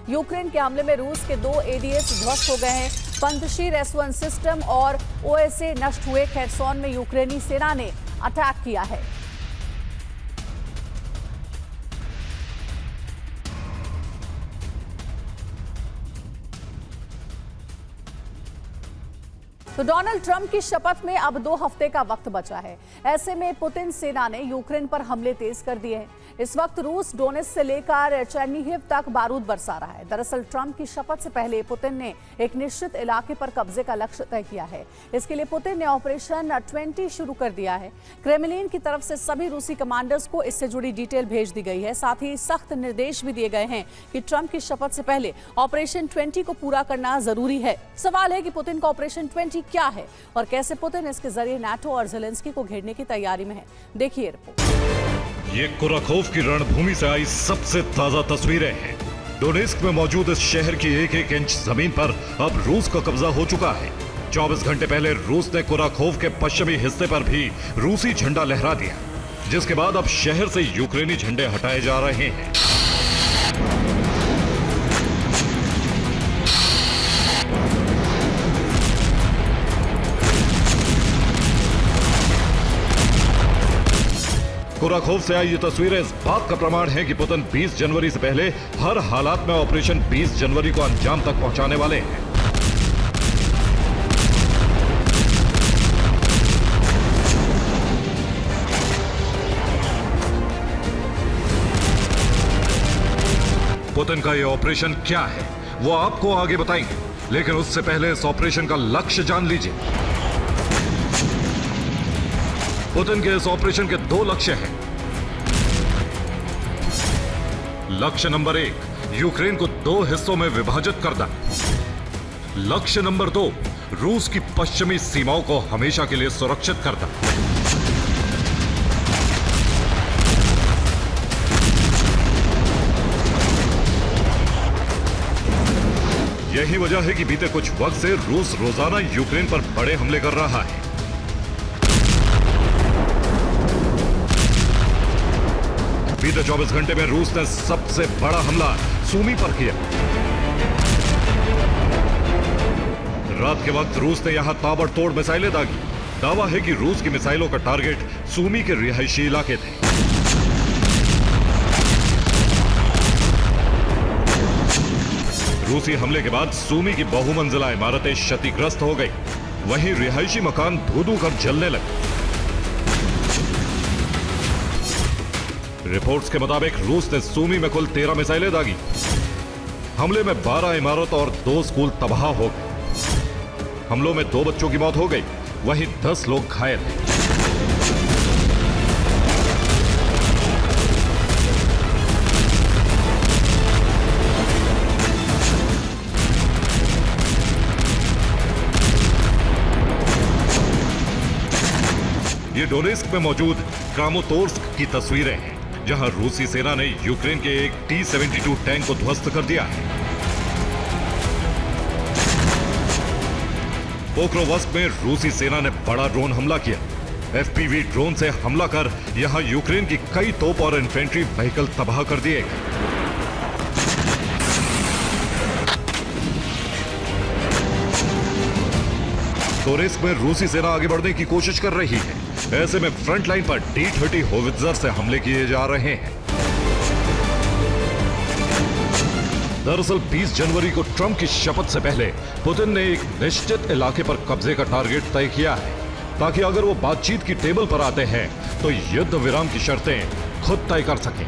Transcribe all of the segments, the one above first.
Ukraine के हमले में रूस के 2 एडीएस ध्वस्त हो गए हैं। पंजशीर S1 सिस्टम और OSA नष्ट हुए। खेरसोन में यूक्रेनी सेना ने अटैक किया है। तो डोनाल्ड ट्रंप की शपथ में अब 2 हफ्ते का वक्त बचा है। ऐसे में पुतिन सेना ने यूक्रेन पर हमले तेज कर दिए हैं। इस वक्त रूस डोनेट्स्क से लेकर चेर्निहिव तक बारूद बरसा रहा है। दरअसल ट्रंप की शपथ से पहले पुतिन ने एक निश्चित इलाके पर कब्जे का लक्ष्य तय किया है। इसके लिए पुतिन ने ऑपरेशन 20 शुरू कर दिया है। क्रेमलिन की तरफ से सभी रूसी कमांडर्स को इससे जुड़ी डिटेल भेज दी गई है। साथ ही सख्त निर्देश भी दिए गए हैं कि ट्रंप की शपथ से पहले ऑपरेशन 20 को पूरा करना जरूरी है। सवाल है कि पुतिन का ऑपरेशन 20 क्या है और कैसे पुतिन इसके जरिए नाटो और ज़ेलेंस्की को घेरने की तैयारी में है। देखिए रिपोर्ट। ये कुराखोव की रणभूमि से आई सबसे ताजा तस्वीरें हैं। डोनेट्स्क में मौजूद इस शहर की 1-1 इंच जमीन पर अब रूस का कब्जा हो चुका है। 24 घंटे पहले रूस ने कुराखोव के पश्चिमी हिस्से पर भी रूसी झंडा लहरा दिया, जिसके बाद अब शहर से यूक्रेनी झंडे हटाए जा रहे हैं। कुराखोव से आई ये तस्वीरें इस बात का प्रमाण है कि पुतिन 20 जनवरी से पहले हर हालात में ऑपरेशन 20 जनवरी को अंजाम तक पहुंचाने वाले हैं। पुतिन का ये ऑपरेशन क्या है वो आपको आगे बताएंगे, लेकिन उससे पहले इस ऑपरेशन का लक्ष्य जान लीजिए। पुतिन के इस ऑपरेशन के 2 लक्ष्य हैं। लक्ष्य नंबर 1, यूक्रेन को 2 हिस्सों में विभाजित करना। लक्ष्य नंबर 2, रूस की पश्चिमी सीमाओं को हमेशा के लिए सुरक्षित करना। यही वजह है कि बीते कुछ वक्त से रूस रोजाना यूक्रेन पर बड़े हमले कर रहा है। बीते 24 घंटे में रूस ने सबसे बड़ा हमला सूमी पर किया। रात के वक्त रूस ने यहां ताबड़तोड़ मिसाइलें दागी। दावा है कि रूस की मिसाइलों का टारगेट सूमी के रिहायशी इलाके थे। रूसी हमले के बाद सूमी की बहुमंजिला इमारतें क्षतिग्रस्त हो गई। वहीं रिहायशी मकान धू-धू कर जलने लगे। रिपोर्ट्स के मुताबिक रूस ने सूमी में कुल 13 मिसाइलें दागी। हमले में 12 इमारत और 2 स्कूल तबाह हो गए। हमलों में 2 बच्चों की मौत हो गई, वहीं 10 लोग घायल हैं। ये डोनेट्स्क में मौजूद क्रामातोर्स्क की तस्वीरें हैं, जहां रूसी सेना ने यूक्रेन के एक T-72 टैंक को ध्वस्त कर दिया है। पोक्रोवस्क में रूसी सेना ने बड़ा ड्रोन हमला किया। FPV ड्रोन से हमला कर यहां यूक्रेन की कई तोप और इन्फेंट्री व्हीकल तबाह कर दिए गए। डोनेट्स्क में रूसी सेना आगे बढ़ने की कोशिश कर रही है। ऐसे में फ्रंट लाइन पर T-30 होवित्जर से हमले किए जा रहे हैं। दरअसल 20 जनवरी को ट्रंप की शपथ से पहले पुतिन ने एक निश्चित इलाके पर कब्जे का टारगेट तय किया है, ताकि अगर वो बातचीत की टेबल पर आते हैं तो युद्ध विराम की शर्तें खुद तय कर सकें।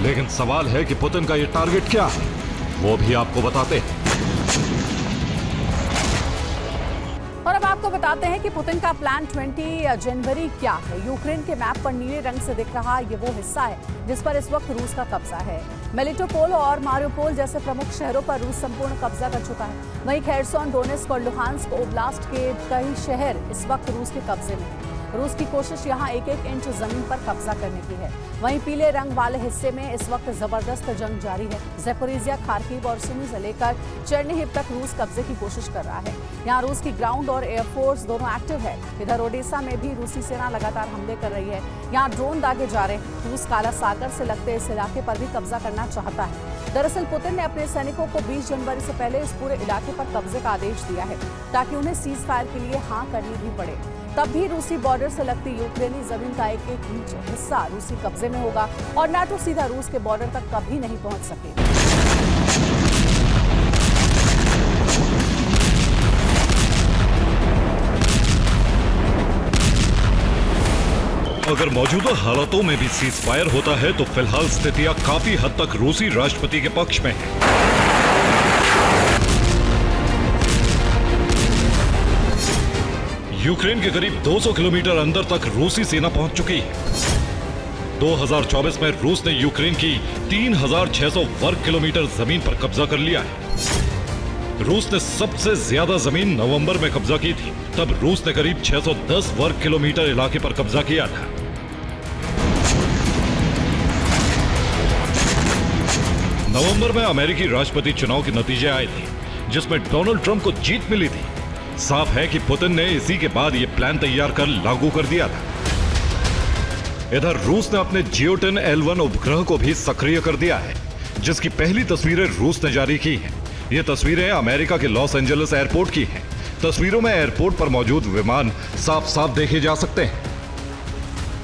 लेकिन सवाल है कि पुतिन का ये टारगेट क्या है, वो भी आपको बताते हैं। और अब आपको बताते हैं कि पुतिन का प्लान 20 जनवरी क्या है। यूक्रेन के मैप पर नीले रंग से दिख रहा ये वो हिस्सा है जिस पर इस वक्त रूस का कब्जा है। मेलिटोपोल और मारियोपोल जैसे प्रमुख शहरों पर रूस संपूर्ण कब्जा कर चुका है। वहीं खेरसोन, डोनेट्स्क और लुहांस्क ओब्लास्ट के कई शहर इस वक्त रूस के कब्जे में हैं। रूस की कोशिश यहां एक एक इंच जमीन पर कब्जा करने की है। वहीं पीले रंग वाले हिस्से में इस वक्त जबरदस्त जंग जारी है। ज़ैपोरिज़िया, खार्किव और सुमी से लेकर चेर्निहिव तक रूस कब्जे की कोशिश कर रहा है। यहाँ रूस की ग्राउंड और एयरफोर्स दोनों एक्टिव है। इधर ओडेसा में भी रूसी सेना लगातार हमले कर रही है। यहाँ ड्रोन दागे जा रहे हैं। रूस काला सागर से लगते इस इलाके पर भी कब्जा करना चाहता है। दरअसल पुतिन ने अपने सैनिकों को 20 जनवरी से पहले इस पूरे इलाके पर कब्जे का आदेश दिया है ताकि उन्हें सीज फायर के लिए हाँ करनी भी पड़े। तब भी रूसी बॉर्डर से लगती यूक्रेनी जमीन का एक एक इंच हिस्सा रूसी कब्जे में होगा और नाटो सीधा रूस के बॉर्डर तक कभी नहीं पहुंच सकेगा। अगर मौजूदा हालातों में भी सीज फायर होता है तो फिलहाल स्थितियां काफी हद तक रूसी राष्ट्रपति के पक्ष में है। यूक्रेन के करीब 200 किलोमीटर अंदर तक रूसी सेना पहुंच चुकी है। 2024 में रूस ने यूक्रेन की 3600 वर्ग किलोमीटर जमीन पर कब्जा कर लिया है। रूस ने सबसे ज्यादा जमीन नवंबर में कब्जा की थी। तब रूस ने करीब 610 वर्ग किलोमीटर इलाके पर कब्जा किया था। नवंबर में अमेरिकी राष्ट्रपति चुनाव के नतीजे आए थे जिसमें डोनाल्ड ट्रंप को जीत मिली थी। साफ है कि पुतिन ने इसी के बाद यह प्लान तैयार कर लागू कर दिया था। इधर रूस ने अपने जियोटिन L1 उपग्रह को भी सक्रिय कर दिया है जिसकी पहली तस्वीरें रूस ने जारी की हैं। ये तस्वीरें अमेरिका के लॉस एंजलिस एयरपोर्ट की हैं। तस्वीरों में एयरपोर्ट पर मौजूद विमान साफ साफ देखे जा सकते हैं।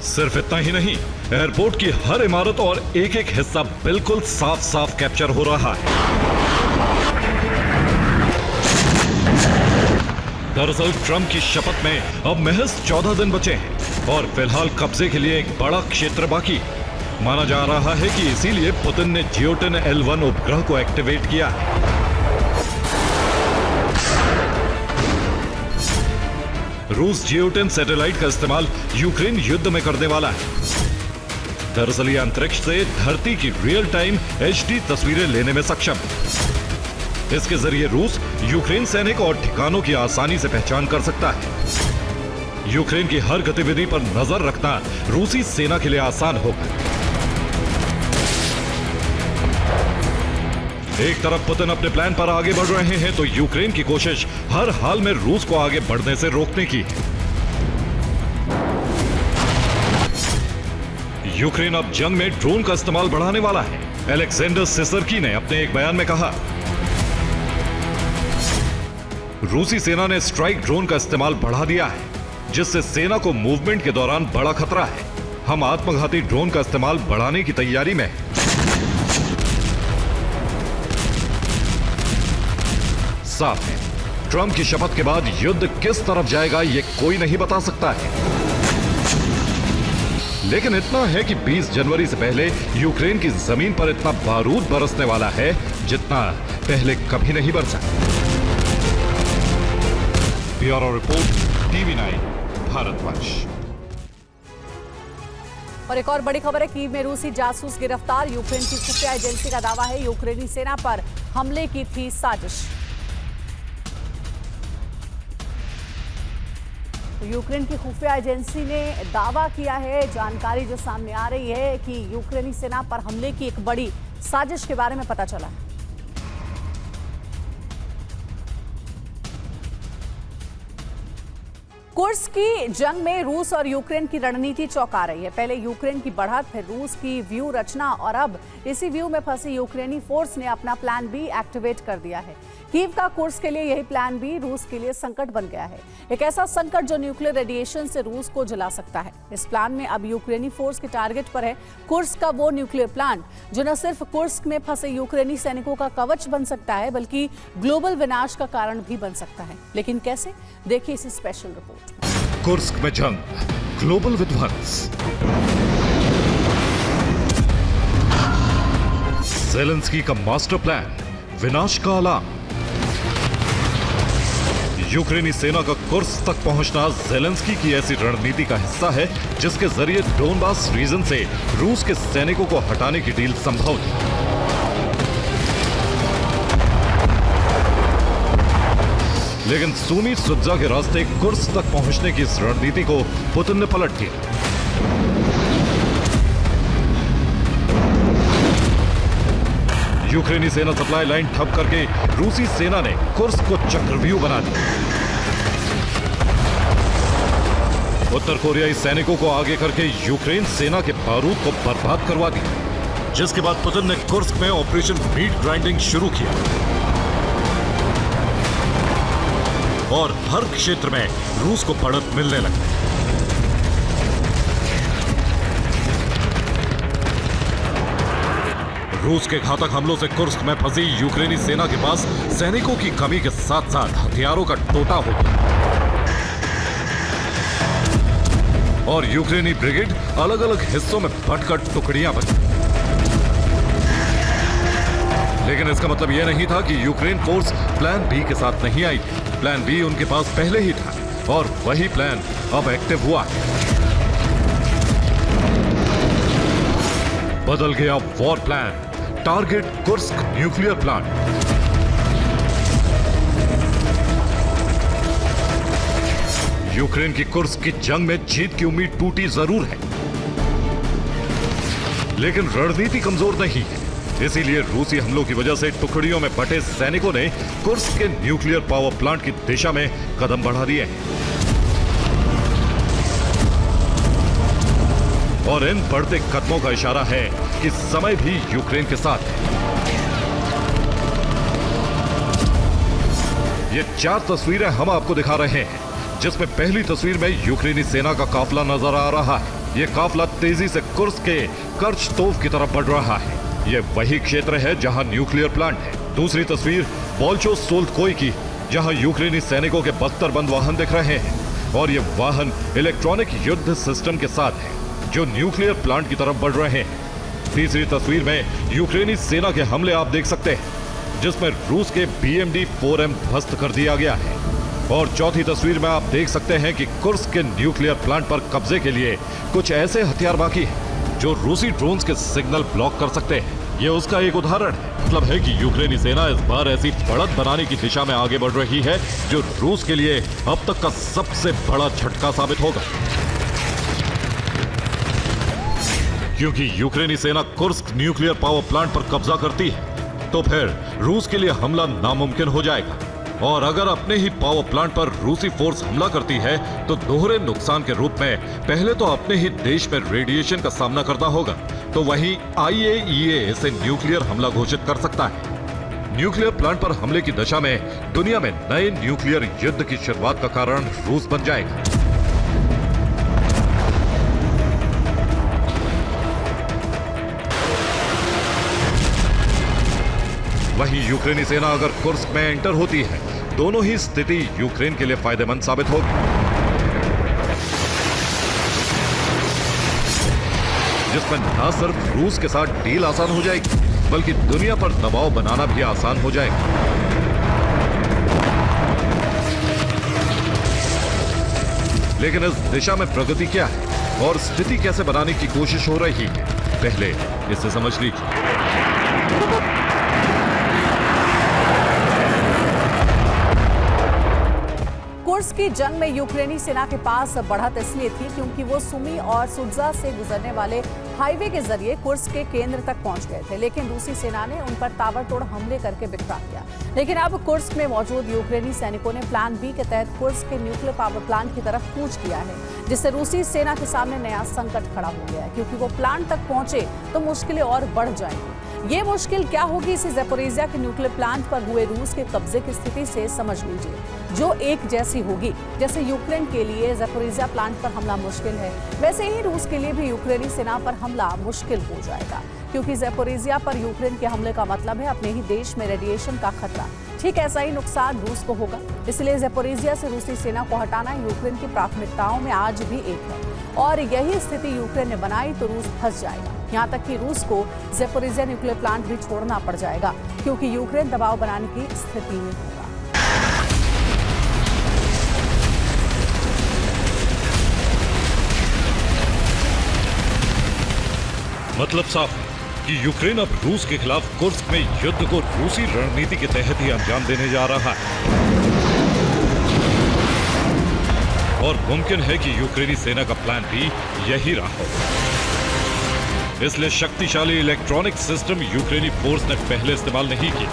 सिर्फ इतना ही नहीं, एयरपोर्ट की हर इमारत और एक एक हिस्सा बिल्कुल साफ साफ कैप्चर हो रहा है। दरअसल ट्रंप की शपथ में अब महज 14 दिन बचे हैं और फिलहाल कब्जे के लिए एक बड़ा क्षेत्र बाकी है। माना जा रहा है कि इसीलिए पुतिन ने जियोटिन L1 उपग्रह को एक्टिवेट किया है। रूस जियोटिन सैटेलाइट का इस्तेमाल यूक्रेन युद्ध में करने वाला है। दरअसल यह अंतरिक्ष से धरती की रियल टाइम HD तस्वीरें लेने में सक्षम है। इसके जरिए रूस यूक्रेन सैनिक और ठिकानों की आसानी से पहचान कर सकता है। यूक्रेन की हर गतिविधि पर नजर रखना रूसी सेना के लिए आसान होगा। एक तरफ पुतिन अपने प्लान पर आगे बढ़ रहे हैं तो यूक्रेन की कोशिश हर हाल में रूस को आगे बढ़ने से रोकने की है। यूक्रेन अब जंग में ड्रोन का इस्तेमाल बढ़ाने वाला है। अलेक्जेंडर सिसरकी ने अपने एक बयान में कहा, रूसी सेना ने स्ट्राइक ड्रोन का इस्तेमाल बढ़ा दिया है जिससे सेना को मूवमेंट के दौरान बड़ा खतरा है। हम आत्मघाती ड्रोन का इस्तेमाल बढ़ाने की तैयारी में हैं। साफ है, ट्रंप की शपथ के बाद युद्ध किस तरफ जाएगा ये कोई नहीं बता सकता है। लेकिन इतना है कि 20 जनवरी से पहले यूक्रेन की जमीन पर इतना बारूद बरसने वाला है जितना पहले कभी नहीं बरसा। Bureau report, TV9 Bharatvarsh. और एक और बड़ी खबर है, कीव में रूसी जासूस गिरफ्तार। यूक्रेन की खुफिया एजेंसी का दावा है यूक्रेनी सेना पर हमले की थी साजिश। तो यूक्रेन की खुफिया एजेंसी ने दावा किया है, जानकारी जो सामने आ रही है कि यूक्रेनी सेना पर हमले की एक बड़ी साजिश के बारे में पता चला है। कुर्स्क की जंग में रूस और यूक्रेन की रणनीति चौंका रही है। पहले यूक्रेन की बढ़त, फिर रूस की व्यू रचना और अब इसी व्यू में फंसी यूक्रेनी फोर्स ने अपना प्लान बी एक्टिवेट कर दिया है। कीव का कुर्स्क के लिए यही प्लान बी रूस के लिए संकट बन गया है। एक ऐसा संकट जो न्यूक्लियर रेडिएशन से रूस को जला सकता है। इस प्लान में अब यूक्रेनी फोर्स के टारगेट पर है कुर्स्क का वो न्यूक्लियर प्लांट जो न सिर्फ कुर्स्क में फंसे यूक्रेनी सैनिकों का कवच बन सकता है बल्कि ग्लोबल विनाश का कारण भी बन सकता है। लेकिन कैसे, देखिए इस स्पेशल रिपोर्ट। कुर्स्क में जंग, ग्लोबल विध्वंस, ज़ेलेंस्की का मास्टर प्लान, विनाश का अलार्म। यूक्रेनी सेना का कुर्स्क तक पहुंचना ज़ेलेंस्की की ऐसी रणनीति का हिस्सा है जिसके जरिए डोनबास रीजन से रूस के सैनिकों को हटाने की डील संभव थी। लेकिन सूमी सुत्जा के रास्ते कुर्स्क तक पहुंचने की इस रणनीति को पुतिन ने पलट दिया। यूक्रेनी सेना सप्लाई लाइन ठप करके रूसी सेना ने कुर्स्क को चक्रव्यूह बना दिया। उत्तर कोरियाई सैनिकों को आगे करके यूक्रेन सेना के बारूद को बर्बाद करवा दिया, जिसके बाद पुतिन ने कुर्स्क में ऑपरेशन मीट ग्राइंडिंग शुरू किया और हर क्षेत्र में रूस को बढ़त मिलने लगी। रूस के घातक हमलों से कुर्स्क में फंसी यूक्रेनी सेना के पास सैनिकों की कमी के साथ साथ हथियारों का टोटा हो गया और यूक्रेनी ब्रिगेड अलग अलग हिस्सों में बंटकर टुकड़ियां बनी। लेकिन इसका मतलब यह नहीं था कि यूक्रेन फोर्स प्लान बी के साथ नहीं आई थी। प्लान बी उनके पास पहले ही था और वही प्लान अब एक्टिव हुआ है। बदल गया war plan, target Kursk nuclear plant. Ukraine की कुर्स्क की जंग में जीत की उम्मीद टूटी जरूर है, लेकिन रणनीति कमजोर नहीं है। इसीलिए रूसी हमलों की वजह से टुकड़ियों में बटे सैनिकों ने कुर्स्क के न्यूक्लियर पावर प्लांट की दिशा में कदम बढ़ा दिए हैं और इन बढ़ते कदमों का इशारा है कि समय भी यूक्रेन के साथ है। ये 4 तस्वीरें हम आपको दिखा रहे हैं, जिसमें पहली तस्वीर में यूक्रेनी सेना का काफिला नजर आ रहा है। ये काफिला तेजी से कुर्स्क के कर्चतोव की तरफ बढ़ रहा है। ये वही क्षेत्र है जहां न्यूक्लियर प्लांट है। दूसरी तस्वीर बोल्चो-सोल्टकोई की, जहां यूक्रेनी सैनिकों के बख्तरबंद वाहन दिख रहे हैं और ये वाहन इलेक्ट्रॉनिक युद्ध सिस्टम के साथ है जो न्यूक्लियर प्लांट की तरफ बढ़ रहे हैं। तीसरी तस्वीर में यूक्रेनी सेना के हमले आप देख सकते हैं, जिसमें रूस के BMD-4M ध्वस्त कर दिया गया है। और चौथी तस्वीर में आप देख सकते हैं कि कुर्स्क के न्यूक्लियर प्लांट पर कब्जे के लिए कुछ ऐसे हथियार बाकी हैं जो रूसी ड्रोन्स के सिग्नल ब्लॉक कर सकते हैं। ये उसका एक उदाहरण है। मतलब है कि यूक्रेनी सेना इस बार ऐसी बढ़त बनाने की दिशा में आगे बढ़ रही है जो रूस के लिए अब तक का सबसे बड़ा झटका साबित होगा, क्योंकि यूक्रेनी सेना कुर्स्क न्यूक्लियर पावर प्लांट पर कब्जा करती है तो फिर रूस के लिए हमला नामुमकिन हो जाएगा। और अगर अपने ही पावर प्लांट पर रूसी फोर्स हमला करती है तो दोहरे नुकसान के रूप में पहले तो अपने ही देश में रेडिएशन का सामना करना होगा, तो वहीं IAEA इसे न्यूक्लियर हमला घोषित कर सकता है। न्यूक्लियर प्लांट पर हमले की दशा में दुनिया में नए न्यूक्लियर युद्ध की शुरुआत का कारण रूस बन जाएगा। वहीं यूक्रेनी सेना अगर कुर्स्क में एंटर होती है, दोनों ही स्थिति यूक्रेन के लिए फायदेमंद साबित होगी, जिसमें न सिर्फ रूस के साथ डील आसान हो जाएगी बल्कि दुनिया पर दबाव बनाना भी आसान हो जाएगा। लेकिन इस दिशा में प्रगति क्या है और स्थिति कैसे बनाने की कोशिश हो रही है, पहले इसे समझ लीजिए। कुर्स्क की जंग में यूक्रेनी सेना के पास बढ़त इसलिए थी क्योंकि वो सुमी और सुत्जा से गुजरने वाले हाईवे के जरिए कुर्स्क के केंद्र तक पहुंच गए थे, लेकिन रूसी सेना ने उन पर ताबड़तोड़ हमले करके बिखरा दिया। लेकिन अब कुर्स्क में मौजूद यूक्रेनी सैनिकों ने प्लान बी के तहत कुर्स्क के न्यूक्लियर पावर प्लांट की तरफ कूच किया है, जिससे रूसी सेना के सामने नया संकट खड़ा हो गया है, क्योंकि वो प्लांट तक पहुंचे तो मुश्किलें और बढ़ जाएंगी। ये मुश्किल क्या होगी, इसे ज़ैपोरिज़िया के न्यूक्लियर प्लांट पर हुए रूस के कब्जे की स्थिति से समझ लीजिए, जो एक जैसी होगी। जैसे यूक्रेन के लिए ज़ैपोरिज़िया प्लांट पर हमला मुश्किल है, वैसे ही रूस के लिए भी यूक्रेनी सेना पर हमला मुश्किल हो जाएगा, क्योंकि ज़ैपोरिज़िया पर यूक्रेन के हमले का मतलब है अपने ही देश में रेडिएशन का खतरा। ठीक ऐसा ही नुकसान रूस को होगा। इसलिए ज़ैपोरिज़िया से रूसी सेना को हटाना यूक्रेन की प्राथमिकताओं में आज भी एक है, और यही स्थिति यूक्रेन ने बनाई तो रूस फंस जाएगा। यहाँ तक कि रूस को ज़ैपोरिज़िया न्यूक्लियर प्लांट भी छोड़ना पड़ जाएगा, क्योंकि यूक्रेन दबाव बनाने की स्थिति में होगा। मतलब साफ है कि यूक्रेन अब रूस के खिलाफ कुर्स्क में युद्ध को रूसी रणनीति के तहत ही अंजाम देने जा रहा है। और मुमकिन है कि यूक्रेनी सेना का प्लान भी यही रहा हो। इसलिए शक्तिशाली इलेक्ट्रॉनिक सिस्टम यूक्रेनी फोर्स ने पहले इस्तेमाल नहीं किए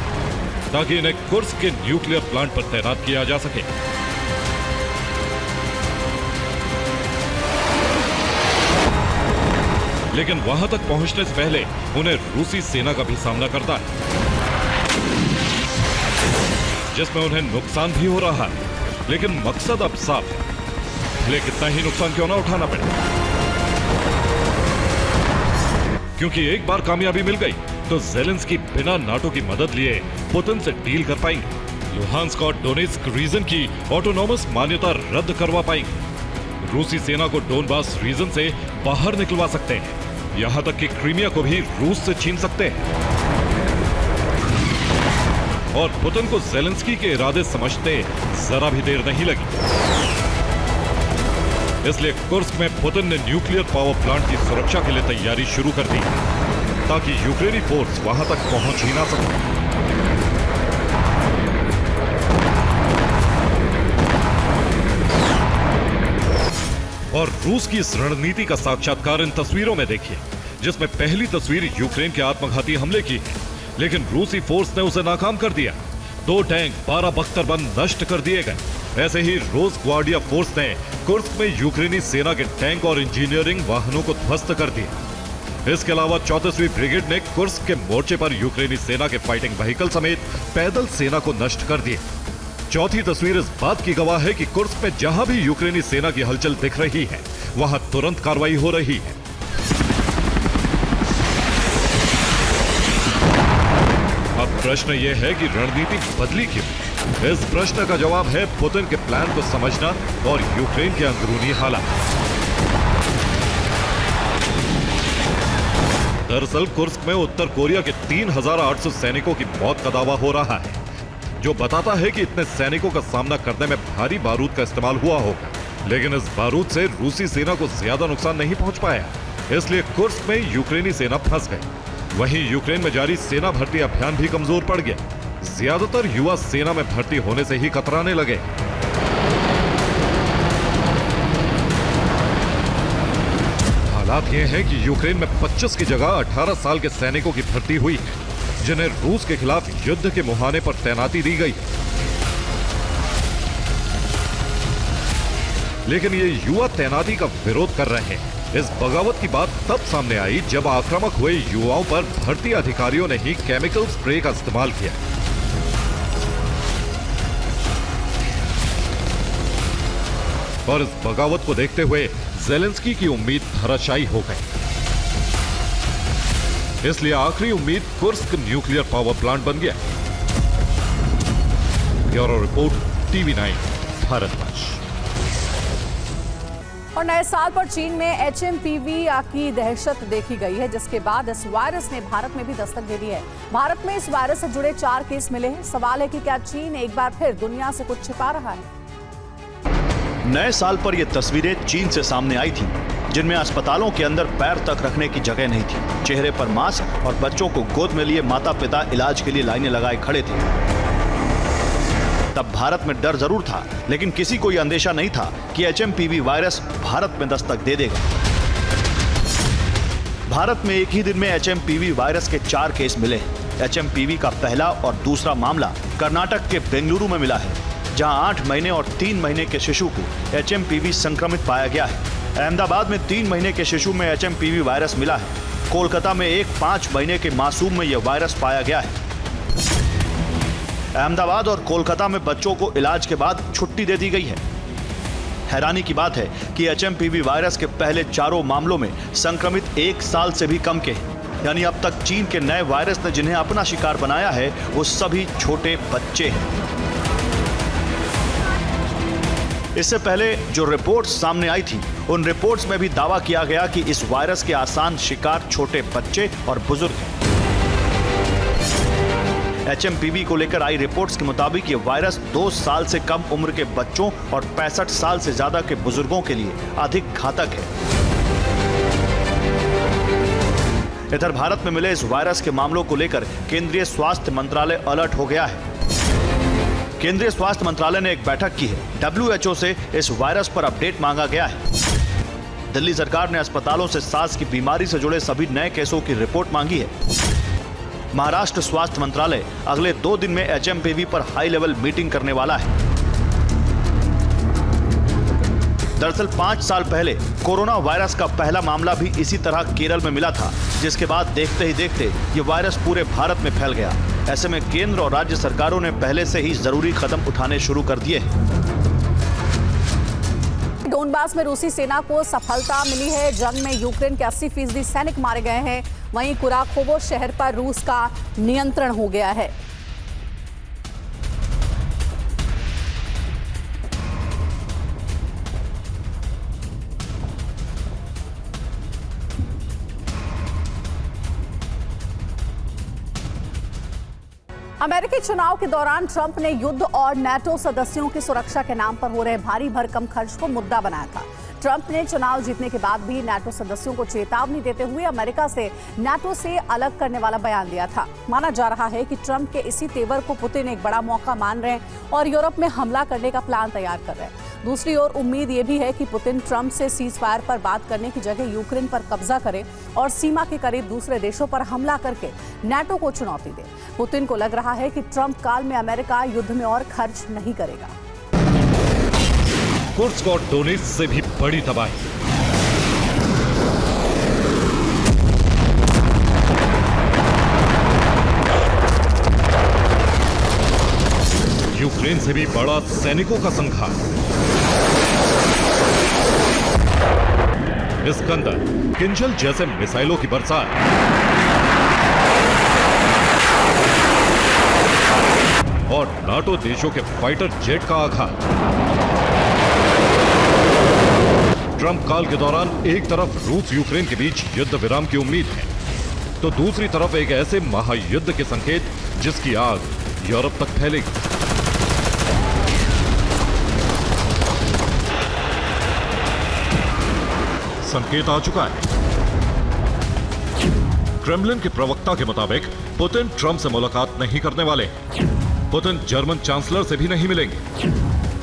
ताकि इन्हें कुर्स्क के न्यूक्लियर प्लांट पर तैनात किया जा सके। लेकिन वहां तक पहुंचने से पहले उन्हें रूसी सेना का भी सामना करता है, जिसमें उन्हें नुकसान भी हो रहा है। लेकिन मकसद अब साफ है, भले कितना ही नुकसान क्यों ना उठाना पड़े, क्योंकि एक बार कामयाबी मिल गई तो ज़ेलेंस्की बिना नाटो की मदद लिए पुतिन से डील कर पाएंगे। लुहांस्क और डोनेट्स्क रीजन की ऑटोनॉमस मान्यता रद्द करवा पाएंगे। रूसी सेना को डोनबास रीजन से बाहर निकलवा सकते हैं। यहां तक कि क्रीमिया को भी रूस से छीन सकते हैं। और पुतिन को ज़ेलेंस्की के इरादे समझते जरा भी देर नहीं लगी। इसलिए कुर्स्क में पुतिन ने न्यूक्लियर पावर प्लांट की सुरक्षा के लिए तैयारी शुरू कर दी ताकि यूक्रेनी फोर्स वहां तक पहुंच ही ना सके। और रूस की इस रणनीति का साक्षात्कार इन तस्वीरों में देखिए, जिसमें पहली तस्वीर यूक्रेन के आत्मघाती हमले की है, लेकिन रूसी फोर्स ने उसे नाकाम कर दिया। 2 टैंक 12 बख्तरबंद नष्ट कर दिए गए। ऐसे ही रोज ग्वार्डिया फोर्स ने कुर्स्क में यूक्रेनी सेना के टैंक और इंजीनियरिंग वाहनों को ध्वस्त कर दिया। इसके अलावा 34वीं ब्रिगेड ने कुर्स्क के मोर्चे पर यूक्रेनी सेना के फाइटिंग व्हीकल समेत पैदल सेना को नष्ट कर दिया। चौथी तस्वीर इस बात की गवाह है कि कुर्स्क में जहां भी यूक्रेनी सेना की हलचल दिख रही है, वहां तुरंत कार्रवाई हो रही है। अब प्रश्न यह है कि रणनीति बदली क्यों? इस प्रश्न का जवाब है पुतिन के प्लान को समझना और यूक्रेन के अंदरूनी हालात। दरअसल कुर्स्क में उत्तर कोरिया के 3800 सैनिकों की मौत का दावा हो रहा है, जो बताता है कि इतने सैनिकों का सामना करने में भारी बारूद का इस्तेमाल हुआ होगा। लेकिन इस बारूद से रूसी सेना को ज्यादा नुकसान नहीं पहुंच पाया, इसलिए कुर्स्क में यूक्रेनी सेना फंस गई। वहीं यूक्रेन में जारी सेना भर्ती अभियान भी कमजोर पड़ गया। ज्यादातर युवा सेना में भर्ती होने से ही कतराने लगे। हालात ये है कि यूक्रेन में 25 की जगह 18 साल के सैनिकों की भर्ती हुई है, जिन्हें रूस के खिलाफ युद्ध के मुहाने पर तैनाती दी गई। लेकिन ये युवा तैनाती का विरोध कर रहे हैं। इस बगावत की बात तब सामने आई जब आक्रामक हुए युवाओं पर भर्ती अधिकारियों ने ही केमिकल स्प्रे का इस्तेमाल किया। और इस बगावत को देखते हुए ज़ेलेंस्की की उम्मीद धराशायी हो गई। इसलिए आखिरी उम्मीद कुर्स्क न्यूक्लियर पावर प्लांट बन गया। Bureau report, TV9 Bharatvarsh. और नए साल पर चीन में HMPV की दहशत देखी गई है, जिसके बाद इस वायरस ने भारत में भी दस्तक दे दी है। भारत में इस वायरस से जुड़े 4 केस मिले हैं। सवाल है कि क्या चीन एक बार फिर दुनिया से कुछ छिपा रहा है? नए साल पर ये तस्वीरें चीन से सामने आई थी, जिनमें अस्पतालों के अंदर पैर तक रखने की जगह नहीं थी। चेहरे पर मास्क और बच्चों को गोद में लिए माता पिता इलाज के लिए लाइनें लगाए खड़े थे। तब भारत में डर जरूर था, लेकिन किसी को यह अंदेशा नहीं था कि HMPV वायरस भारत में दस्तक दे देगा। भारत में एक ही दिन में HMPV वायरस के 4 केस मिले हैं। HMPV का पहला और दूसरा मामला कर्नाटक के बेंगलुरु में मिला है, जहां 8 महीने और 3 महीने के शिशु को HMPV संक्रमित पाया गया है। अहमदाबाद में 3 महीने के शिशु में HMPV वायरस मिला है। कोलकाता में एक 5 महीने के मासूम में यह वायरस पाया गया है। अहमदाबाद और कोलकाता में बच्चों को इलाज के बाद छुट्टी दे दी गई है। हैरानी की बात है कि HMPV वायरस के पहले 4 मामलों में संक्रमित 1 साल से भी कम के हैं। यानी अब तक चीन के नए वायरस ने जिन्हें अपना शिकार बनाया है, वो सभी छोटे बच्चे हैं। इससे पहले जो रिपोर्ट्स सामने आई थी, उन रिपोर्ट्स में भी दावा किया गया कि इस वायरस के आसान शिकार छोटे बच्चे और बुजुर्ग हैं। HMPV को लेकर आई रिपोर्ट्स के मुताबिक ये वायरस 2 साल से कम उम्र के बच्चों और 65 साल से ज्यादा के बुजुर्गों के लिए अधिक घातक है। इधर भारत में मिले इस वायरस के मामलों को लेकर केंद्रीय स्वास्थ्य मंत्रालय अलर्ट हो गया है। केंद्रीय स्वास्थ्य मंत्रालय ने एक बैठक की है। WHO से इस वायरस पर अपडेट मांगा गया है। दिल्ली सरकार ने अस्पतालों से सार्स की बीमारी से जुड़े सभी नए केसों की रिपोर्ट मांगी है। महाराष्ट्र स्वास्थ्य मंत्रालय अगले 2 दिन में HMPV पर हाई लेवल मीटिंग करने वाला है। दरअसल 5 साल पहले कोरोना वायरस का पहला मामला भी इसी तरह केरल में मिला था, जिसके बाद देखते ही देखते ये वायरस पूरे भारत में फैल गया। ऐसे में केंद्र और राज्य सरकारों ने पहले से ही जरूरी कदम उठाने शुरू कर दिए हैं। डोनबास में रूसी सेना को सफलता मिली है। जंग में यूक्रेन के 80% सैनिक मारे गए हैं। वहीं कुराखोव शहर पर रूस का नियंत्रण हो गया है। अमेरिकी चुनाव के दौरान ट्रंप ने युद्ध और नाटो सदस्यों की सुरक्षा के नाम पर हो रहे भारी भरकम खर्च को मुद्दा बनाया था। ट्रंप ने चुनाव जीतने के बाद भी नाटो सदस्यों को चेतावनी देते हुए अमेरिका से नाटो से अलग करने वाला बयान दिया था। माना जा रहा है कि ट्रंप के इसी तेवर को पुतिन एक बड़ा मौका मान रहे हैं और यूरोप में हमला करने का प्लान तैयार कर रहे हैं। दूसरी ओर उम्मीद ये भी है कि पुतिन ट्रंप से सीज फायर पर बात करने की जगह यूक्रेन पर कब्जा करे और सीमा के करीब दूसरे देशों पर हमला करके नाटो को चुनौती दे। पुतिन को लग रहा है कि ट्रंप काल में अमेरिका युद्ध में और खर्च नहीं करेगा। कुर्स्क और डोनेट्स्क से भी बड़ी तबाही। यूक्रेन से भी बड़ा सैनिकों का संघार। इस्कंदर, किंजल जैसे मिसाइलों की बरसात। और नाटो देशों के फाइटर जेट का आघात। ट्रंप काल के दौरान एक तरफ रूस यूक्रेन के बीच युद्ध विराम की उम्मीद है, तो दूसरी तरफ एक ऐसे महायुद्ध के संकेत जिसकी आग यूरोप तक फैलेगी। संकेत आ चुका है। क्रेमलिन के प्रवक्ता के मुताबिक पुतिन ट्रंप से मुलाकात नहीं करने वाले हैं। पुतिन जर्मन चांसलर से भी नहीं मिलेंगे।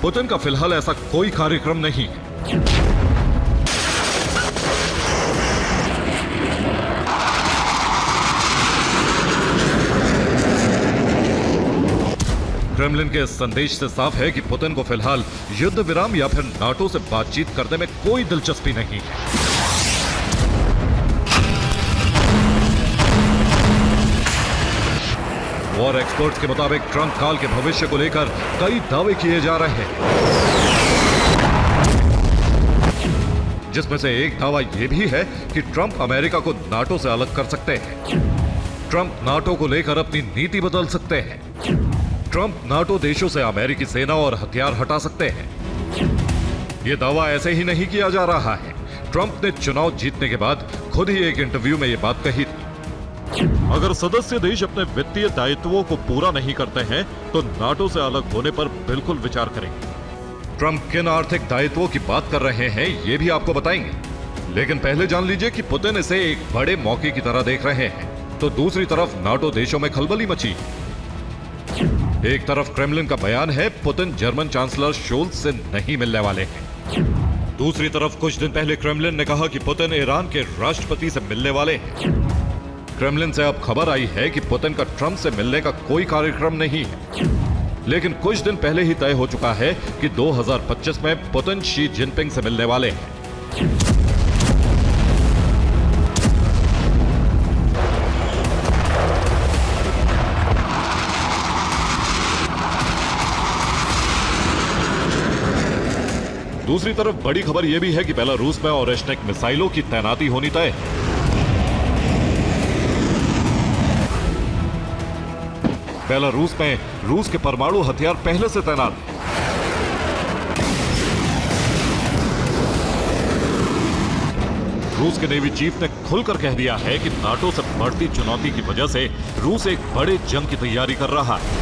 पुतिन का फिलहाल ऐसा कोई कार्यक्रम नहीं है। क्रेमलिन के संदेश से साफ है कि पुतिन को फिलहाल युद्ध विराम या फिर नाटो से बातचीत करने में कोई दिलचस्पी नहीं है। वॉर एक्सपर्ट्स के मुताबिक ट्रंप काल के भविष्य को लेकर कई दावे किए जा रहे हैं, जिसमें से एक दावा यह भी है कि ट्रंप अमेरिका को नाटो से अलग कर सकते हैं। ट्रंप नाटो को लेकर अपनी नीति बदल सकते हैं। ट्रंप नाटो देशों से अमेरिकी सेना और हथियार हटा सकते हैं। यह दावा ऐसे ही नहीं किया जा रहा है। ट्रंप ने चुनाव जीतने के बाद खुद ही एक इंटरव्यू में यह बात कही थी। अगर सदस्य देश अपने वित्तीय दायित्वों को पूरा नहीं करते हैं तो नाटो से अलग होने पर बिल्कुल विचार करेंगे। ट्रंप किन आर्थिक दायित्वों की बात कर रहे हैं ये भी आपको बताएंगे, लेकिन पहले जान लीजिए कि पुतिन इसे एक बड़े मौके की तरह देख रहे हैं, तो दूसरी तरफ नाटो देशों में खलबली मची। एक तरफ क्रेमलिन का बयान है पुतिन जर्मन चांसलर शोल्ज से नहीं मिलने वाले हैं। दूसरी तरफ कुछ दिन पहले क्रेमलिन ने कहा कि पुतिन ईरान के राष्ट्रपति से मिलने वाले हैं। क्रेमलिन से अब खबर आई है कि पुतिन का ट्रंप से मिलने का कोई कार्यक्रम नहीं है, लेकिन कुछ दिन पहले ही तय हो चुका है कि 2025 में पुतिन शी जिनपिंग से मिलने वाले हैं। दूसरी तरफ बड़ी खबर यह भी है कि बेलारूस में ओरेश्निक मिसाइलों की तैनाती होनी तय है। बेलारूस में रूस के परमाणु हथियार पहले से तैनात हैं। रूस के नेवी चीफ ने खुलकर कह दिया है कि नाटो से बढ़ती चुनौती की वजह से रूस एक बड़े जंग की तैयारी कर रहा है।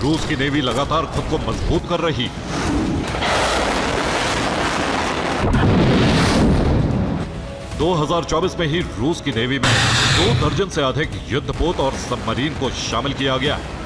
रूस की नेवी लगातार खुद को मजबूत कर रही है। 2024 में ही रूस की नेवी में 2 दर्जन से अधिक युद्धपोत और सबमरीन को शामिल किया गया है।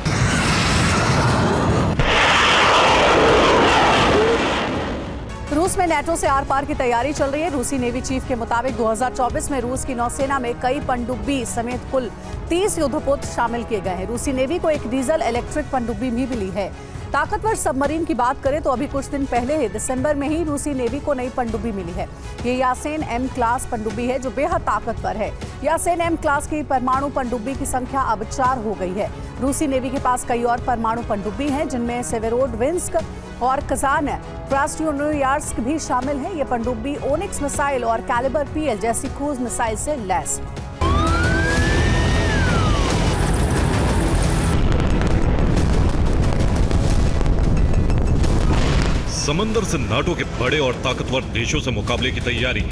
रूस में नेटो से आर पार की तैयारी चल रही है। रूसी नेवी चीफ के मुताबिक 2024 में रूस की नौसेना में कई पनडुब्बी समेत कुल 30 युद्धपोत शामिल किए गए हैं। रूसी नेवी को एक डीजल इलेक्ट्रिक पनडुब्बी भी मिली है। ताकतवर सबमरीन की बात करें तो अभी कुछ दिन पहले ही दिसंबर में ही रूसी नेवी को नई पनडुब्बी मिली है। ये यासेन एम क्लास पनडुब्बी है जो बेहद ताकतवर है। यासेन एम क्लास की परमाणु पनडुब्बी की संख्या अब 4 हो गई है। रूसी नेवी के पास कई और परमाणु पनडुब्बी हैं जिनमें सेवेरोडविंस्क और कजान क्रास्नोयार्स्क भी शामिल है। ये पनडुब्बी ओनिक्स मिसाइल और कैलिबर PL जैसी क्रूज मिसाइल से लैस है। समंदर से नाटो के बड़े और ताकतवर देशों से मुकाबले की तैयारी है।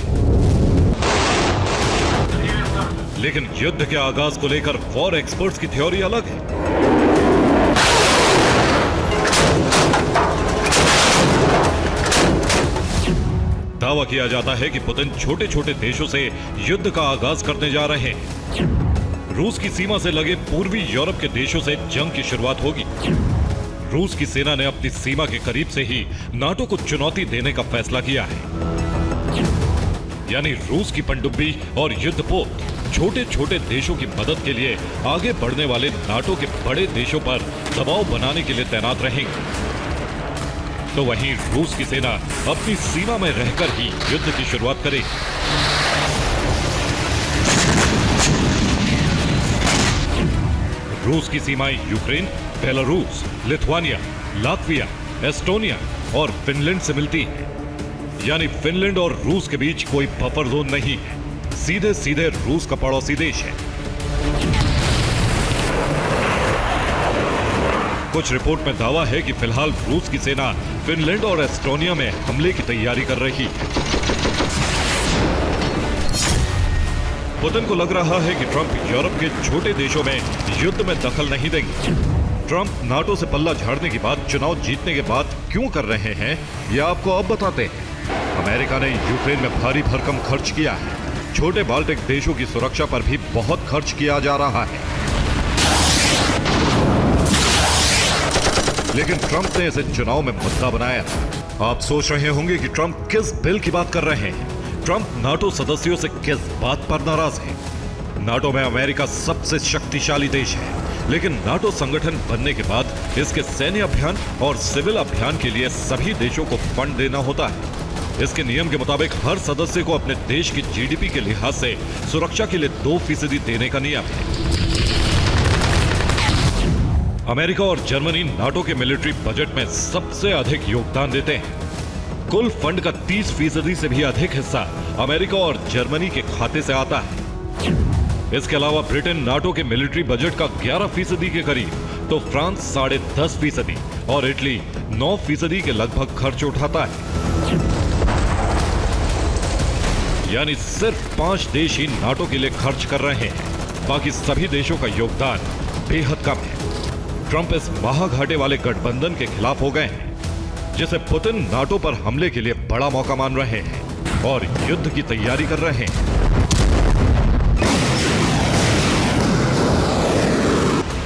लेकिन युद्ध के आगाज को लेकर वॉर एक्सपर्ट्स की थ्योरी अलग है। दावा किया जाता है कि पुतिन छोटे छोटे देशों से युद्ध का आगाज करने जा रहे हैं। रूस की सीमा से लगे पूर्वी यूरोप के देशों से जंग की शुरुआत होगी। रूस की सेना ने अपनी सीमा के करीब से ही नाटो को चुनौती देने का फैसला किया है। यानी रूस की पनडुब्बी और युद्धपोत छोटे छोटे देशों की मदद के लिए आगे बढ़ने वाले नाटो के बड़े देशों पर दबाव बनाने के लिए तैनात रहेंगे। तो वहीं रूस की सेना अपनी सीमा में रहकर ही युद्ध की शुरुआत करेगी। रूस की सीमाएं Ukraine, Belarus, Lithuania, Latvia, Estonia और फिनलैंड से मिलती हैं। यानी फिनलैंड और रूस के बीच कोई बफर जोन नहीं है, सीधे सीधे रूस का पड़ोसी देश है। कुछ रिपोर्ट में दावा है कि फिलहाल रूस की सेना फिनलैंड और एस्टोनिया में हमले की तैयारी कर रही है। पुतिन को लग रहा है कि ट्रंप यूरोप के छोटे देशों में युद्ध में दखल नहीं देंगे। ट्रंप नाटो से पल्ला झाड़ने की बात चुनाव जीतने के बाद क्यों कर रहे हैं, यह आपको अब बताते हैं। अमेरिका ने यूक्रेन में भारी भरकम खर्च किया है। छोटे बाल्टिक देशों की सुरक्षा पर भी बहुत खर्च किया जा रहा है। लेकिन ट्रंप ने इसे चुनाव में मुद्दा बनाया था। आप सोच रहे होंगे कि ट्रंप किस बिल की बात कर रहे हैं। ट्रंप नाटो सदस्यों से किस बात पर नाराज है। नाटो में अमेरिका सबसे शक्तिशाली देश है, लेकिन नाटो संगठन बनने के बाद इसके सैन्य अभियान और सिविल अभियान के लिए सभी देशों को फंड देना होता है। इसके नियम के मुताबिक हर सदस्य को अपने देश की जीडीपी के लिहाज से सुरक्षा के लिए 2% देने का नियम है। अमेरिका और जर्मनी नाटो के मिलिट्री बजट में सबसे अधिक योगदान देते हैं। कुल फंड का 30% से भी अधिक हिस्सा अमेरिका और जर्मनी के खाते से आता है। इसके अलावा ब्रिटेन नाटो के मिलिट्री बजट का 11% के करीब, तो फ्रांस 10.5% और इटली 9% के लगभग खर्च उठाता है। यानी सिर्फ 5 देश ही नाटो के लिए खर्च कर रहे हैं, बाकी सभी देशों का योगदान बेहद कम है। ट्रंप इस महाघाटे वाले गठबंधन के खिलाफ हो गए हैं, जिसे पुतिन नाटो पर हमले के लिए बड़ा मौका मान रहे हैं और युद्ध की तैयारी कर रहे हैं।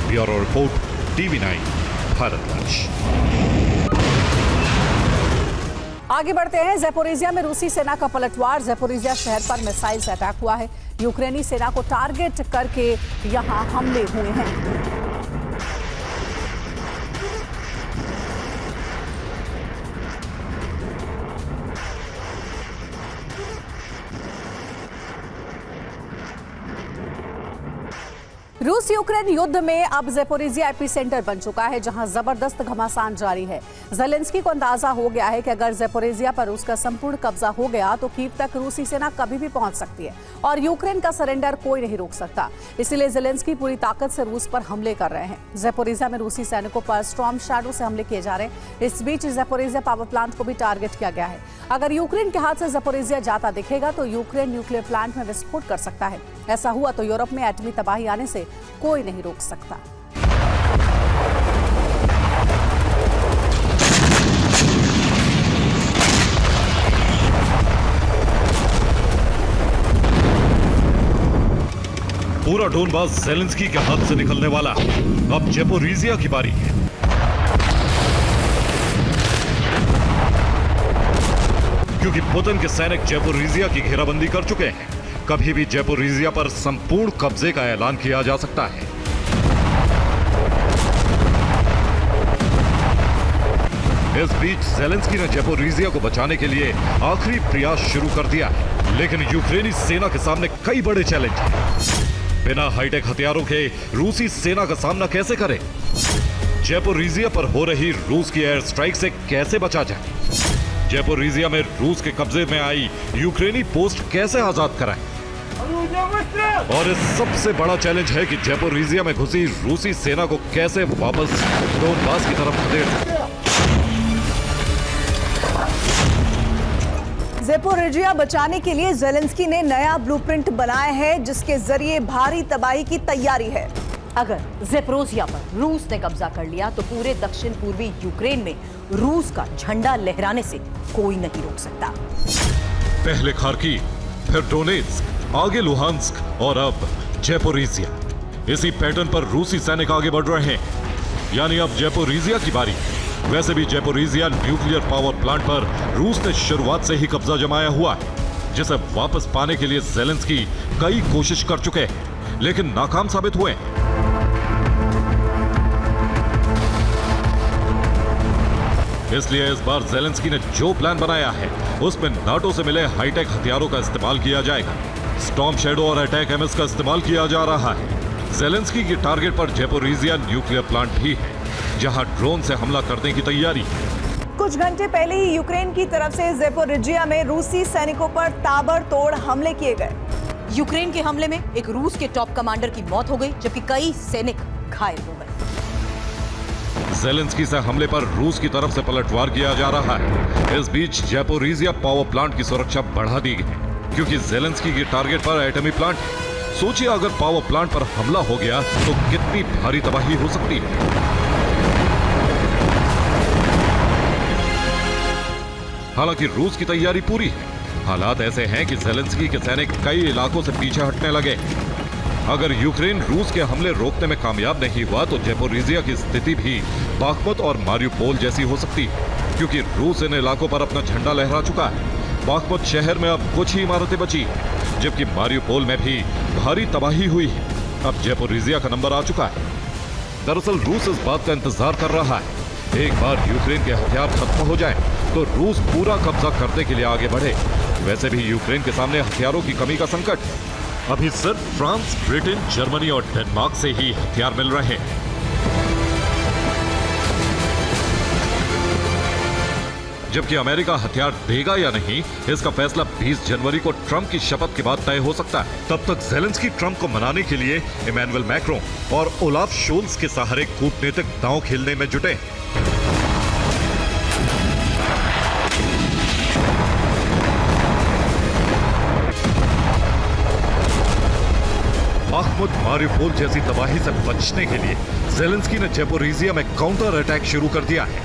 Bureau report, TV9 Bharatvarsh. आगे बढ़ते हैं। ज़ैपोरिज़िया में रूसी सेना का पलटवार। ज़ैपोरिज़िया शहर पर मिसाइल से अटैक हुआ है। यूक्रेनी सेना को टारगेट करके यहां हमले हुए हैं। रूस यूक्रेन युद्ध में अब ज़ैपोरिज़िया एपिसेंटर बन चुका है, जहां जबरदस्त घमासान जारी है। ज़ेलेंस्की को अंदाजा हो गया है कि अगर ज़ैपोरिज़िया पर उसका संपूर्ण कब्जा हो गया तो कीव तक रूसी सेना कभी भी पहुंच सकती है और यूक्रेन का सरेंडर कोई नहीं रोक सकता। इसलिए ज़ेलेंस्की पूरी ताकत से रूस पर हमले कर रहे हैं। ज़ैपोरिज़िया में रूसी सैनिकों पर स्टॉर्म शैडो से हमले किए जा रहे हैं। इस बीच ज़ैपोरिज़िया पावर प्लांट को भी टारगेट किया गया है। अगर यूक्रेन के हाथ से ज़ैपोरिज़िया जाता दिखेगा तो यूक्रेन न्यूक्लियर प्लांट में विस्फोट कर सकता है। ऐसा हुआ तो यूरोप में एटमी तबाही आने से कोई नहीं रोक सकता। पूरा डोनबास ज़ेलेंस्की के हाथ से निकलने वाला है। अब ज़ेपोरिज़िया की बारी है। क्योंकि पुतिन के सैनिक ज़ेपोरिज़िया की घेराबंदी कर चुके हैं, कभी भी ज़ेपोरिज़िया पर संपूर्ण कब्जे का ऐलान किया जा सकता है। इस बीच ज़ेलेंस्की ने ज़ेपोरिज़िया को बचाने के लिए आखिरी प्रयास शुरू कर दिया है, लेकिन यूक्रेनी सेना के सामने कई बड़े चैलेंज हैं। बिना हाईटेक हथियारों के रूसी सेना का सामना कैसे करें? ज़ेपोरिज़िया पर हो रही रूस की एयर स्ट्राइक से कैसे बचा जाए? ज़ेपोरिज़िया में रूस के कब्जे में आई यूक्रेनी पोस्ट कैसे आजाद कराएं? और इस सबसे बड़ा चैलेंज है कि ज़ेपोरिज़िया में घुसी रूसी सेना को कैसे वापस डोनबास की तरफ खदेड़। ज़ेपोरिज़िया बचाने के लिए ज़ेलेंस्की ने नया ब्लूप्रिंट बनाया है, जिसके जरिए भारी तबाही की तैयारी है। अगर ज़ेपोरिज़िया पर रूस ने कब्जा कर लिया तो पूरे दक्षिण पूर्वी यूक्रेन में रूस का झंडा लहराने से कोई नहीं रोक सकता। पहले खार्किव, फिर डोनेत्स्क, आगे लुहांस्क और अब ज़ेपोरिज़िया। इसी पैटर्न पर रूसी सैनिक आगे बढ़ रहे हैं, यानी अब ज़ेपोरिज़िया की बारी। वैसे भी ज़ेपोरिज़िया न्यूक्लियर पावर प्लांट पर रूस ने शुरुआत से ही कब्जा जमाया हुआ है, जिसे वापस पाने के लिए ज़ेलेंस्की कई कोशिश कर चुके हैं, लेकिन नाकाम साबित हुए। इसलिए इस बार ज़ेलेंस्की ने जो प्लान बनाया है उसमें नाटो से मिले हाईटेक हथियारों का इस्तेमाल किया जाएगा। स्टॉर्म शैडो और अटैक एमएस का इस्तेमाल किया जा रहा है। ज़ेलेंस्की की टारगेट पर ज़ेपोरिज़िया न्यूक्लियर प्लांट भी है, जहां ड्रोन से हमला करने की तैयारी है। कुछ घंटे पहले ही यूक्रेन की तरफ से ज़ेपोरिज़िया में रूसी सैनिकों पर ताबड़तोड़ हमले किए गए। यूक्रेन के हमले में एक रूस के टॉप कमांडर की मौत हो गई, जबकि कई सैनिक घायल हो गए। ज़ेलेंस्की से हमले पर रूस की तरफ से पलटवार किया जा रहा है। इस बीच ज़ेपोरिज़िया पावर प्लांट की सुरक्षा बढ़ा दी गई है, क्योंकि ज़ेलेंस्की के टारगेट पर एटमी प्लांट है। सोचिए अगर पावर प्लांट पर हमला हो गया तो कितनी भारी तबाही हो सकती है। हालांकि रूस की तैयारी पूरी है। हालात ऐसे हैं कि ज़ेलेंस्की के सैनिक कई इलाकों से पीछे हटने लगे। अगर यूक्रेन रूस के हमले रोकने में कामयाब नहीं हुआ तो ज़ेपोरिज़िया की स्थिति भी बाख्मुत और मारियुपोल जैसी हो सकती है, क्योंकि रूस इन इलाकों पर अपना झंडा लहरा चुका है। बाख्मुत शहर में अब कुछ ही इमारतें बची हैं, जबकि मारियुपोल में भी भारी तबाही हुई है। अब ज़ेपोरिज़िया का नंबर आ चुका है। दरअसल रूस इस बात का इंतजार कर रहा है, एक बार यूक्रेन के हथियार खत्म हो जाए तो रूस पूरा कब्जा करने के लिए आगे बढ़े। वैसे भी यूक्रेन के सामने हथियारों की कमी का संकट है। अभी सिर्फ फ्रांस, ब्रिटेन, जर्मनी और डेनमार्क से ही हथियार मिल रहे हैं। जबकि अमेरिका हथियार देगा या नहीं, इसका फैसला 20 जनवरी को ट्रंप की शपथ के बाद तय हो सकता है। तब तक ज़ेलेंस्की ट्रंप को मनाने के लिए इमैनुअल मैक्रों और ओलाफ शोल्स के सहारे कूटनीतिक दांव खेलने में जुटे हैं। बाख्मुत, मारियुपोल जैसी तबाही से बचने के लिए ज़ेलेंस्की ने ज़ेपोरिज़िया में काउंटर अटैक शुरू कर दिया है।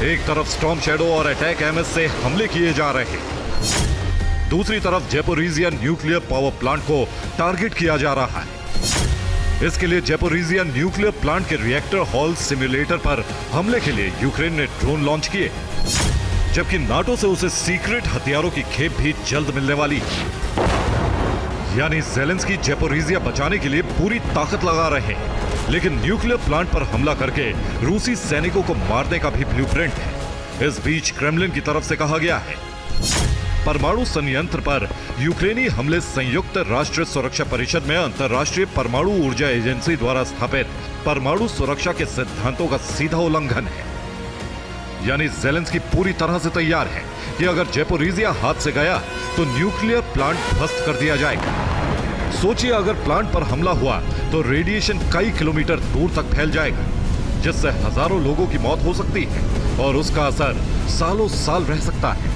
एक तरफ स्टॉर्म शैडो और अटैक एमएस से हमले किए जा रहे हैं, दूसरी तरफ ज़ेपोरिज़िया न्यूक्लियर पावर प्लांट को टारगेट किया जा रहा है। इसके लिए ज़ेपोरिज़िया न्यूक्लियर प्लांट के रिएक्टर हॉल सिम्युलेटर पर हमले के लिए यूक्रेन ने ड्रोन लॉन्च किए, जबकि नाटो से उसे सीक्रेट हथियारों की खेप भी जल्द मिलने वाली है। यानी ज़ेलेंस्की ज़ेपोरिज़िया बचाने के लिए पूरी ताकत लगा रहे हैं, लेकिन न्यूक्लियर प्लांट पर हमला करके रूसी सैनिकों को मारने का भी ब्लूप्रिंट है। इस बीच क्रेमलिन की तरफ से कहा गया है, परमाणु संयंत्र पर यूक्रेनी हमले संयुक्त राष्ट्र सुरक्षा परिषद में अंतर्राष्ट्रीय परमाणु ऊर्जा एजेंसी द्वारा स्थापित परमाणु सुरक्षा के सिद्धांतों का सीधा उल्लंघन है। यानी ज़ेलेंस्की पूरी तरह से तैयार है कि अगर ज़ेपोरिज़िया हाथ से गया तो न्यूक्लियर प्लांट ध्वस्त कर दिया जाएगा। सोचिए अगर प्लांट पर हमला हुआ तो रेडिएशन कई किलोमीटर दूर तक फैल जाएगा, जिससे हजारों लोगों की मौत हो सकती है और उसका असर सालों साल रह सकता है।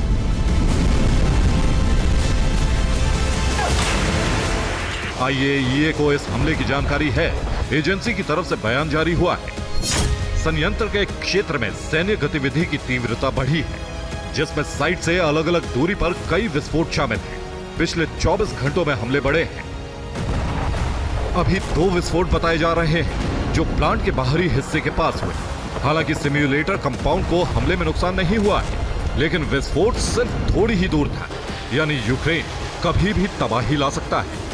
IAEA को इस हमले की जानकारी है। एजेंसी की तरफ से बयान जारी हुआ है। संयंत्र के क्षेत्र में सैन्य गतिविधि की तीव्रता बढ़ी है, जिसमें साइट से अलग अलग दूरी पर कई विस्फोट शामिल हैं। पिछले 24 घंटों में हमले बढ़े हैं। अभी 2 विस्फोट बताए जा रहे हैं जो प्लांट के बाहरी हिस्से के पास हुए। हालांकि सिम्युलेटर कंपाउंड को हमले में नुकसान नहीं हुआ है, लेकिन विस्फोट सिर्फ थोड़ी ही दूर था, यानी यूक्रेन कभी भी तबाही ला सकता है।